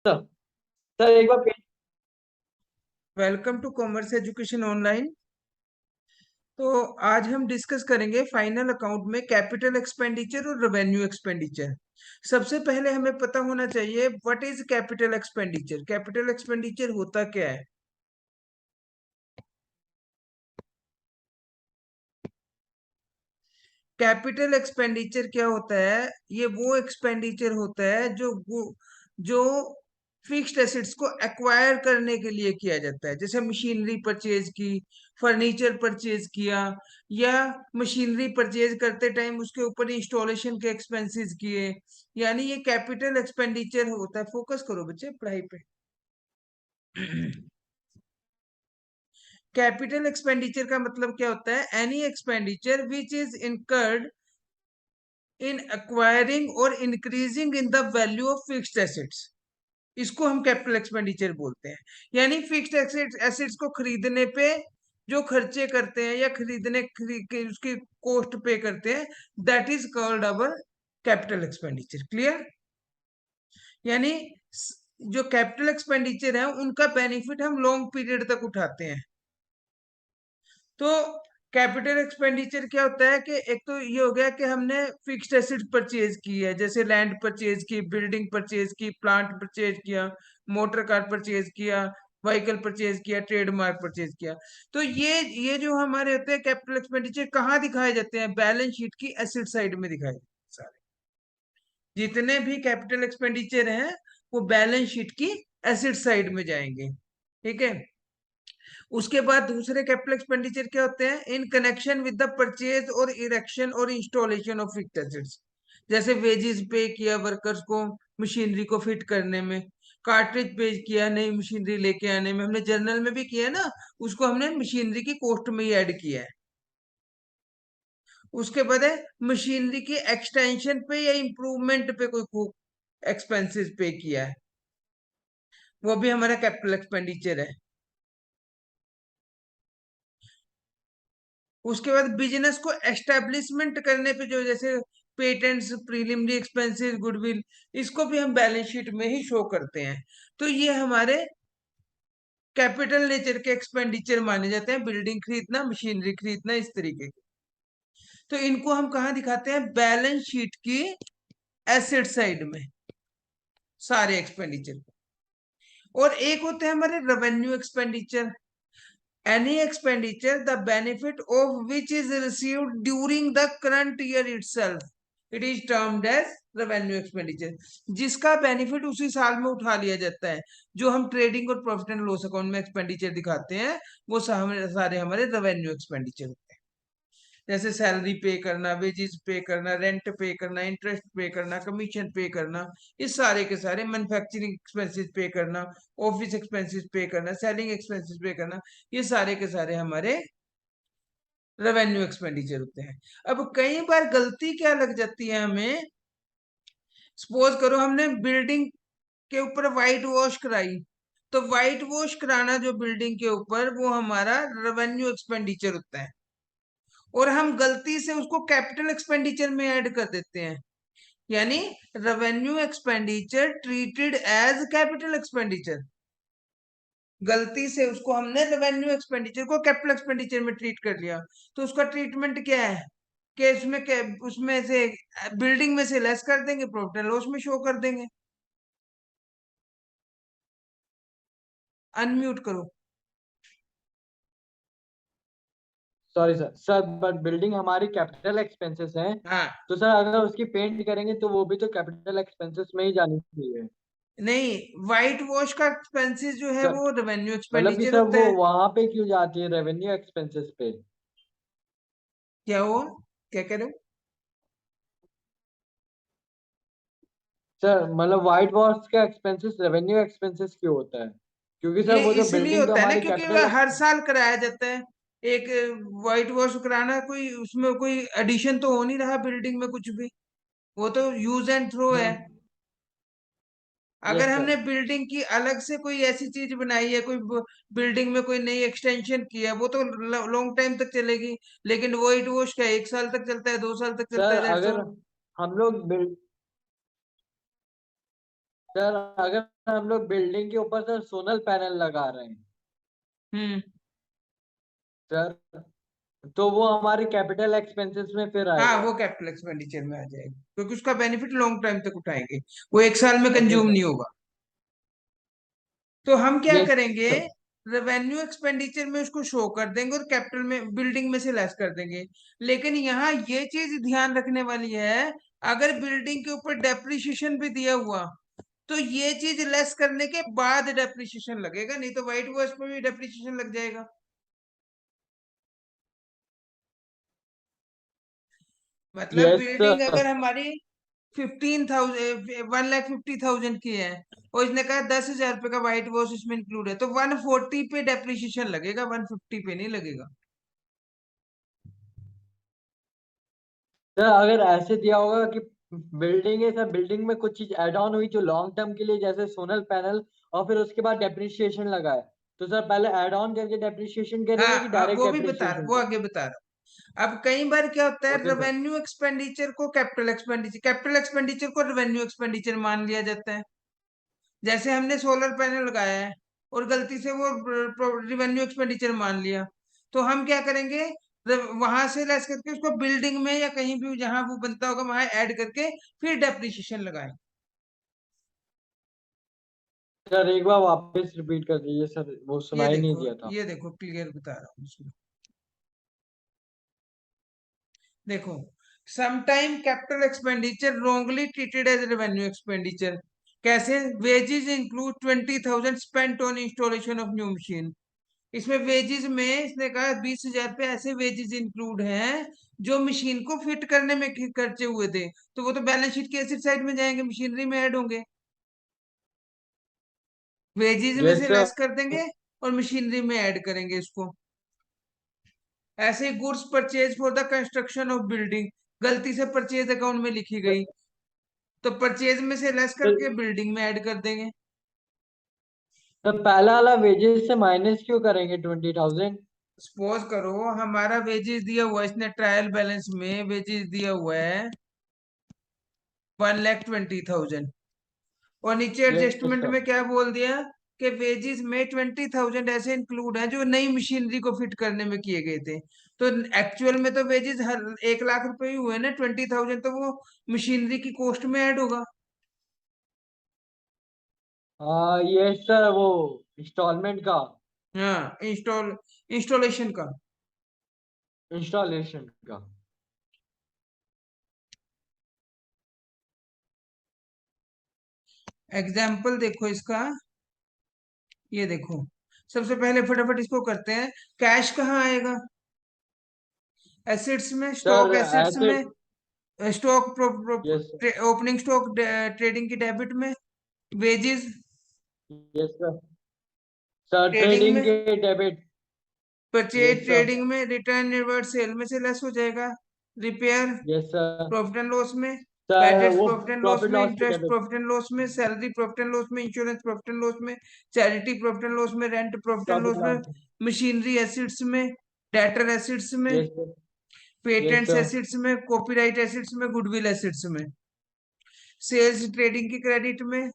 Sir sir एक बार welcome to commerce education online. तो आज हम डिस्कस करेंगे फाइनल अकाउंट में कैपिटल एक्सपेंडिचर और रेवेन्यू एक्सपेंडिचर। सबसे पहले हमें पता होना चाहिए what is capital expenditure. Capital expenditure होता क्या है? कैपिटल एक्सपेंडिचर क्या होता है? ये वो एक्सपेंडिचर होता है जो फिक्स्ड एसेट्स को एक्वायर करने के लिए किया जाता है। जैसे मशीनरी परचेज की, फर्नीचर परचेज किया, या मशीनरी परचेज करते टाइम उसके ऊपर इंस्टॉलेशन के एक्सपेंसेस किए, यानी ये कैपिटल एक्सपेंडिचर होता है। फोकस करो बच्चे पढ़ाई पे। कैपिटल एक्सपेंडिचर का मतलब क्या होता है? Any expenditure which is incurred in acquiring और increasing in the value of fixed assets, इसको हम कैपिटल एक्सपेंडिचर बोलते हैं। यानी फिक्स्ड एसेट्स को खरीदने पे जो खर्चे करते हैं या उसकी कॉस्ट पे करते हैं, that is called our capital expenditure. Clear? यानी जो कैपिटल एक्सपेंडिचर है उनका बेनिफिट हम लॉन्ग पीरियड तक उठाते हैं। तो कैपिटल एक्सपेंडिचर क्या होता है कि एक तो ये हो गया कि हमने फिक्स्ड एसेट परचेज की है, जैसे लैंड परचेज की, बिल्डिंग परचेज की, प्लांट परचेज किया, मोटर कार परचेज किया, व्हीकल परचेज किया, ट्रेडमार्क परचेज किया। तो ये जो हमारे होते हैं कैपिटल एक्सपेंडिचर कहाँ दिखाए जाते हैं? बैलेंस शीट की एसेट साइड में दिखाए जाते हैं सारे। जितने भी कैपिटल एक्सपेंडिचर हैं वो बैलेंस शीट की एसेट साइड में जाएंगे। ठीक है। उसके बाद दूसरे कैपिटल एक्सपेंडिचर क्या होते हैं? In connection with the purchase और इरेक्शन और इंस्टॉलेशन ऑफ फिक्स्ड एसेट्स। जैसे वेजेस पे किया वर्कर्स को मशीनरी को फिट करने में, कार्ट्रिज पे किया नई मशीनरी लेके आने में, हमने जर्नल में भी किया है ना, उसको हमने मशीनरी की कॉस्ट में ही ऐड किया है। उसके बाद है मशीनरी की एक्सटेंशन पे या इंप्रूवमेंट पे कोई एक्सपेंसेस पे किया है, वो भी हमारा कैपिटल एक्सपेंडिचर है। उसके बाद बिजनेस को एस्टेब्लिशमेंट करने पे जो जैसे पेटेंट्स, प्रीलिमिनरी एक्सपेंसेस, गुडविल, इसको भी हम बैलेंस शीट में ही शो करते हैं। तो ये हमारे कैपिटल नेचर के एक्सपेंडिचर माने जाते हैं। बिल्डिंग खरीदना, मशीनरी खरीदना, इस तरीके के। तो इनको हम कहाँ दिखाते हैं? बैलेंस शीट की एसेट साइड में, सारे एक्सपेंडिचर। और एक होते हैं हमारे revenue expenditure. any expenditure the benefit of which is received during the current year itself, it is termed as revenue expenditure। जिसका बेनिफिट उसी साल में उठा लिया जाता है। जो हम ट्रेडिंग और प्रॉफिट एंड लॉस अकाउंट में एक्सपेंडिचर दिखाते हैं वो सारे हमारे रेवेन्यू एक्सपेंडिचर होते हैं। जैसे सैलरी पे करना, वेजेस पे करना, रेंट पे करना, इंटरेस्ट पे करना, कमीशन पे करना, इस सारे के सारे, मैन्युफैक्चरिंग एक्सपेंसेस पे करना, ऑफिस एक्सपेंसेस पे करना, सेलिंग एक्सपेंसेस पे करना, ये सारे के सारे हमारे रेवेन्यू एक्सपेंडिचर होते हैं। अब कई बार गलती क्या लग जाती है हमें? सपोज करो हमने बिल्डिंग के ऊपर व्हाइट वॉश कराई, तो व्हाइट वॉश कराना जो बिल्डिंग के ऊपर, वो हमारा रेवेन्यू एक्सपेंडिचर होता है, और हम गलती से उसको कैपिटल एक्सपेंडिचर में ऐड कर देते हैं। यानी revenue expenditure treated as capital expenditure. गलती से उसको हमने रेवेन्यू एक्सपेंडिचर को कैपिटल एक्सपेंडिचर में ट्रीट कर लिया। तो उसका ट्रीटमेंट क्या है कि उसमें से बिल्डिंग में से लेस कर देंगे, प्रॉफिट एंड लॉस में शो कर देंगे। अनम्यूट करो। Sorry sir sir but building हमारी कैपिटल एक्सपेंसेस हैं। हाँ। तो सर अगर उसकी पेंट करेंगे तो वो भी तो कैपिटल एक्सपेंसेस में ही जानी चाहिए। नहीं, व्हाइट वॉश का एक्सपेंसेस जो है सर वो रेवेन्यू मतलब कि एक्सपेंडिचर सर होता वो है। वहां पे क्यों जाती है रेवेन्यू एक्सपेंसेस पे? क्या हुआ? क्या कह रहे हो? सर मतलब व्हाइट वॉश का एक्सपेंसेस रेवेन्यू एक्सपेंसेस क्यों होता है? क्योंकि सर ये वो जो इसलिए बिल्डिंग तो होता है ना हमारी क्योंकि कैपिटल वह हर साल कराया जाता है। एक व्हाइट वॉश कराना, कोई उसमें कोई एडिशन तो हो नहीं रहा बिल्डिंग में कुछ भी, वो तो यूज एंड थ्रो है। अगर यस सर। हमने बिल्डिंग की अलग से कोई ऐसी चीज बनाई है, कोई बिल्डिंग में कोई नई एक्सटेंशन की है, वो तो लॉन्ग टाइम तक चलेगी। लेकिन व्हाइट वॉश का 1 साल तक चलता है, 2 साल तक चलता सर है, दैट्स अगर ऑल। हम लोग सर अगर हम लोग बिल्डिंग के ऊपर सर सोलर पैनल लगा रहे हैं हम्म। सर, तो वो हमारे कैपिटल एक्सपेंसेस में फिर हाँ, आएगा। वो कैपिटल एक्सपेंडिचर में आ जाएगा, क्योंकि उसका बेनिफिट लॉन्ग टाइम तक उठाएंगे, वो एक साल में ओके कंज्यूम सर। नहीं होगा। तो हम क्या यस करेंगे, सर। रेवेन्यू एक्सपेंडिचर में उसको शो कर देंगे और कैपिटल में, बिल्डिंग में से लेस कर देंगे। लेकिन यहाँ ये चीज ध्यान रखने वाली है, अगर बिल्डिंग के ऊपर डेप्रिसिएशन भी दिया हुआ, तो ये चीज लेस करने के बाद डेप्रिसिएशन लगेगा, नहीं तो व्हाइट वॉश पे भी डेप्रिसिएशन लग जाएगा। मतलब यस बिल्डिंग सर। अगर हमारी 1,50,000 की है, और इसने कहा 10,000 रुपए का व्हाइट वॉश इसमें इंक्लूड है, तो 140 पे डेप्रिसिएशन लगेगा, 150 पे नहीं लगेगा। सर अगर ऐसे दिया होगा कि बिल्डिंग है सर, बिल्डिंग में कुछ चीज ऐड ऑन हुई जो लॉन्ग टर्म के लिए, जैसे सोलर पैनल, और फिर उसके बाद डेप्रिसिएशन लगा है, तो सर पहले ऐड ऑन करके डेप्रिसिएशन करेंगे कि हाँ, डायरेक्ट वो भी बता रहा, डेप्रिसिएशन वो करेंगे? आगे बता रहा हूँ। अब कई बार क्या होता है, ओके सर। रेवेन्यू एक्सपेंडिचर को कैपिटल एक्सपेंडिचर, कैपिटल एक्सपेंडिचर को रेवेन्यू एक्सपेंडिचर मान लिया जाता है। जैसे हमने सोलर पैनल लगाया है और गलती से वो रेवेन्यू एक्सपेंडिचर मान लिया, तो हम क्या करेंगे, वहां से लेस करके उसको बिल्डिंग में या कहीं भी जहां वो बनता होगा वहां ऐड करके फिर डेप्रिसिएशन लगाएं। सर एक बार वापस रिपीट कर दीजिए सर, वो ये सुनाई नहीं देखो, दिया था। ये देखो क्लियर बता रहा हूँ इसमें। देखो, sometime capital expenditure wrongly treated as revenue expenditure. कैसे? Wages include 20,000 spent on installation of new machine. इसमें वेजेस में इसने कहा 20,000 पे ऐसे वेजेस इंक्लूड हैं जो मशीन को फिट करने में खर्चे हुए थे, तो वो तो बैलेंस शीट के एसेट साइड में जाएंगे, मशीनरी में ऐड होंगे। वेजेस में यस से सर। लेस कर देंगे और मशीनरी में ऐड करेंगे इसको। ऐसे ही goods purchase for the construction of building, गलती से परचेज अकाउंट में लिखी गई, तो परचेज में से लेस करके बिल्डिंग में ऐड कर देंगे। सर पहला वाला वेजेस से माइनस क्यों करेंगे 20,000? सपोज करो हमारा वेजेस दिया हुआ है, इसने ट्रायल बैलेंस में वेजेस दिया हुआ है 1,20,000, और नीचे यस एडजस्टमेंट सर। में क्या बोल दिया कि वेजेस में 20,000 ऐसे इंक्लूड हैं जो नई मशीनरी को फिट करने में किए गए थे। तो एक्चुअल में तो वेजेस हर 1,00,000 रुपए ही हुए ना, 20,000 तो वो मशीनरी की कॉस्ट में ऐड होगा। हाँ यस सर, वो इंस्टॉलमेंट का, हाँ, इंस्टॉलेशन का। इंस्टॉलेशन का। एग्जाम्पल देखो इसका, ये देखो, सबसे पहले फटाफट इसको करते हैं। कैश कहाँ आएगा? एसेट्स में, सर स्टॉक एसेट्स ऐसे। में, stock, yes opening stock trading की डेबिट में, wages yes sir. Sir trading trading में, के debit. Purchase yes sir. Trading में, रिटर्न रिवर्स सेल में से लेस हो जाएगा, repair yes sir. Profit and loss में, सर पैडेट्स वो प्रॉफिट एंड लॉस प्रॉफिट में, लॉस की interest debit. Profit and loss में, सैलरी प्रॉफिट एंड लॉस में, इंश्योरेंस प्रॉफिट एंड लॉस में, चैरिटी प्रॉफिट एंड लॉस में, rent profit and profit loss में, loss. Machinery acids में, debtor acids में, yes sir. Yes patents sir. Acids में, copyright acids में, goodwill acids में, sales trading की क्रेडिट में,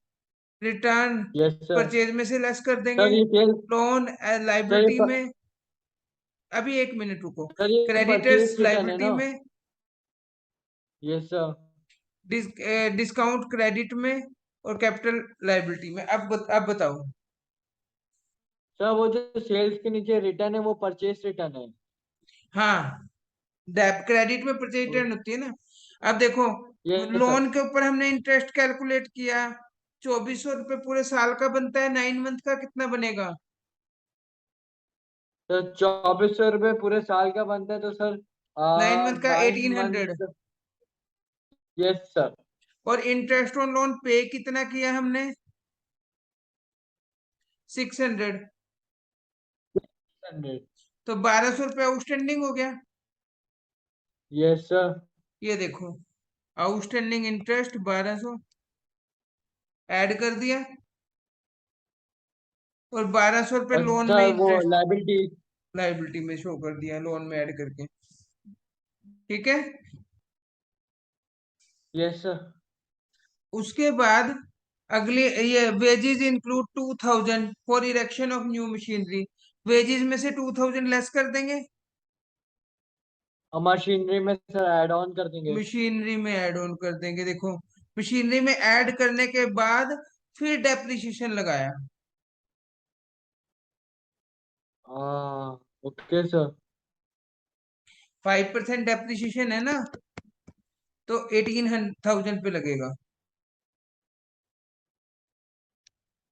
रिटर्न यस सर। परचेज में से लेस कर देंगे, सर ये सेल। लोन सर ये लाइबिलिटी में, अभी एक मिनट रुको, सर ये क्रेडिटर्स परचेज रिटर्न है लाइबिलिटी ना? में, यस सर। डिस्काउंट क्रेडिट में, और कैपिटल लाइबिलिटी में। अब बताओ। सर वो जो सेल्स के नीचे रिटर्न है वो परचेज रिटर्न है? हाँ, डेब क्रेडिट में परचेज रिटर्न होती है ना। अब देखो, यस सर। लोन के ऊपर हमने इंटरेस्ट कैलकुलेट किया, 2,400 रुपये पूरे साल का बनता है, 9 मंथ का कितना बनेगा? सर 2,400 रुपये पूरे साल का बनता है, तो सर 9 मंथ का 1,800। 9 मंथ। Yes sir. और इंटरेस्ट ऑन लोन पे कितना किया हमने? 600। 100। तो 1,200 रुपये आउटस्टैंडिंग हो गया। Yes sir. ये देखो, आउटस्टैंडिंग इंटरेस्ट 1,200 ऐड कर दिया, और 1,200 रुपये और लोन में सर वो इंटरेस्ट लाइबिलिटी। लाइबिलिटी में शो कर दिया, लोन में ऐड करके। ठीक है। Yes sir. उसके बाद अगली, ये wages include 2000 for erection of new machinery. Wages में से 2000 लेस कर देंगे, और मशीनरी में सर ऐड ऑन कर देंगे। मशीनरी में ऐड ऑन कर देंगे। देखो, मशीनरी में ऐड करने के बाद फिर डेप्रिसिएशन लगाया। हाँ ओके सर। 5% डेप्रिसिएशन है ना, तो 18,000 पे लगेगा।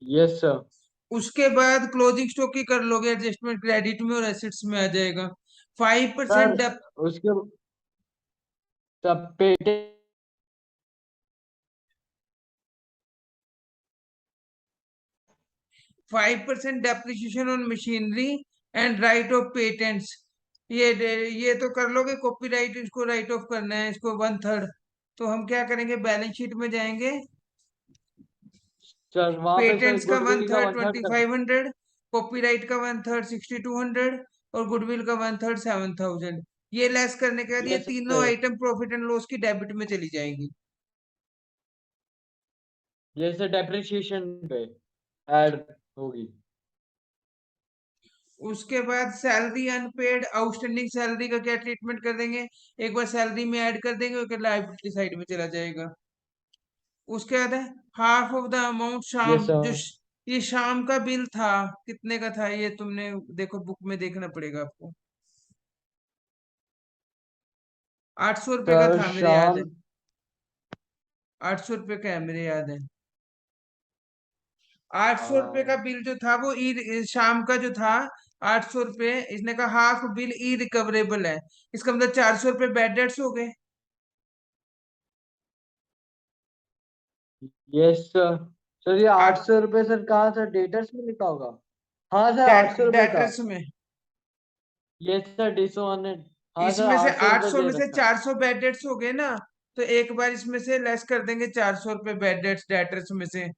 Yes sir. उसके बाद क्लोजिंग स्टॉक की कर लोगे एडजस्टमेंट, क्रेडिट में और एसेट्स में आ जाएगा। फाइव सर परसेंट उसके सब पेटे 5% depreciation on machinery and right of patents. ये तो कर लोगे, कॉपीराइट इसको राइट ऑफ करना है, इसको 1/3। तो हम क्या करेंगे, बैलेंस शीट में जाएंगे, सर वहां पे सर पेटेंट्स का वन गुडविल का थर्ड 1/3 कर दें। 2500, कॉपीराइट का 1/3 6200, और गुडविल का 1/3 7000। ये लेस करने के बाद ये यस तीनों sir. Item profit and loss की डेबिट में चली जाएंगी। जैसे डेप्रिसिएशन पे ऐड होगी। उसके बाद सैलरी अनपेड आउटस्टैंडिंग सैलरी का क्या ट्रीटमेंट कर देंगे, एक बार सैलरी में ऐड कर देंगे, उसके लायबिलिटी साइड में चला जाएगा। उसके बाद है हाफ ऑफ द अमाउंट शाम, यस सर। ये शाम का बिल था, कितने का था ये, तुमने देखो बुक में देखना पड़ेगा आपको। 800 रुपये का सर था मेरे याद है, शाम 800 रुपये का है मेरे याद है। 800 रुपये का आ, बिल जो था वो ई शाम का जो था 800 रुपये, इसने कहा हाफ बिल ई रिकवरेबल है, इसका मतलब 400 रुपये बैड डेट्स हो गए। Yes sir. सर ये 800 रुपये सर कहाँ सर डेटर्स में लिखा होगा। हाँ सर 800 रुपये था। डेटर्स में, यस सर डिसऑनेड। हाँ सर इसमें से 800 रुपये 800 दे में से रखा है। 400 बैड डेट्स हो गए ना, तो एक बार इसमें से लेस कर देंगे 400 रुपये बैड डेट्स डेटर्स में से।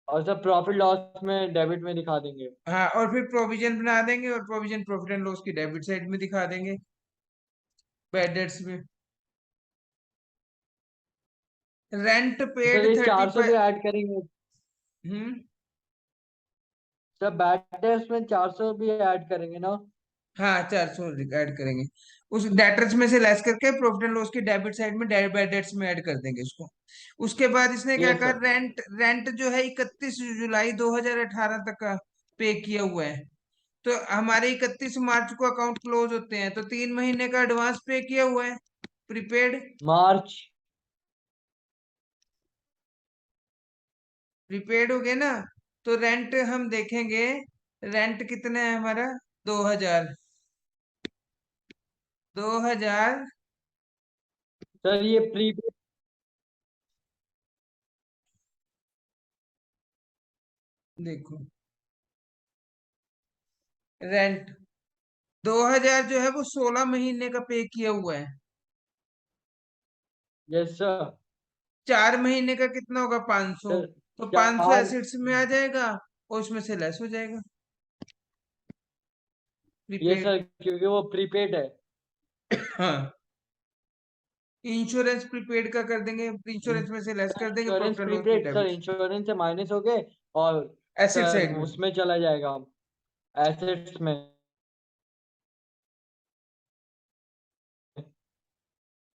और सर प्रॉफिट लॉस में डेबिट में दिखा देंगे। हाँ, और फिर प्रोविजन बना देंगे, और प्रोविजन प्रॉफिट एंड लॉस की डेबिट साइड में दिखा देंगे, बैड डेट्स में। रेंट सर पेड ये थर्टी 400 भी फाइव ऐड करेंगे। हम्म सर बैड डेट्स में 400 भी ऐड करेंगे ना। हाँ, 400 ऐड करेंगे, उस डेटर्स में से लेस करके प्रॉफिट एंड लॉस की डेबिट साइड में बैड डेट्स में ऐड कर देंगे इसको। उसके बाद इसने क्या यस कहा, सर। रेंट रेंट जो है 31 जुलाई 2018 तक का पे किया हुआ है। तो हमारे 31 मार्च को अकाउंट क्लोज होते हैं, तो 3 महीने का एडवांस पे किया हुआ है, प्रीपेड। मार्च। प्रीपेड हो गए ना, तो रेंट हम देखेंगे, रेंट कितना है हमारा, 2000। 2000, सर ये प्री देखो रेंट 2000 जो है वो 16 महीने का पे किया हुआ है। Yes sir. 4 महीने का कितना होगा, 500। सर तो 500 चार। एसेट्स में आ जाएगा, और उसमें से लेस हो जाएगा ये प्रीपेड। सर क्योंकि वो प्रीपेड है। हाँ, इंश्योरेंस प्रीपेड का कर देंगे, इंश्योरेंस में से लेस सर कर देंगे इंश्योरेंस प्रॉफिट एंड लॉस में प्रीपेड सर डेबिट, इंश्योरेंस से माइनस हो गए। और एसेट सर साइड में। उसमें चला जाएगा एसेट्स में।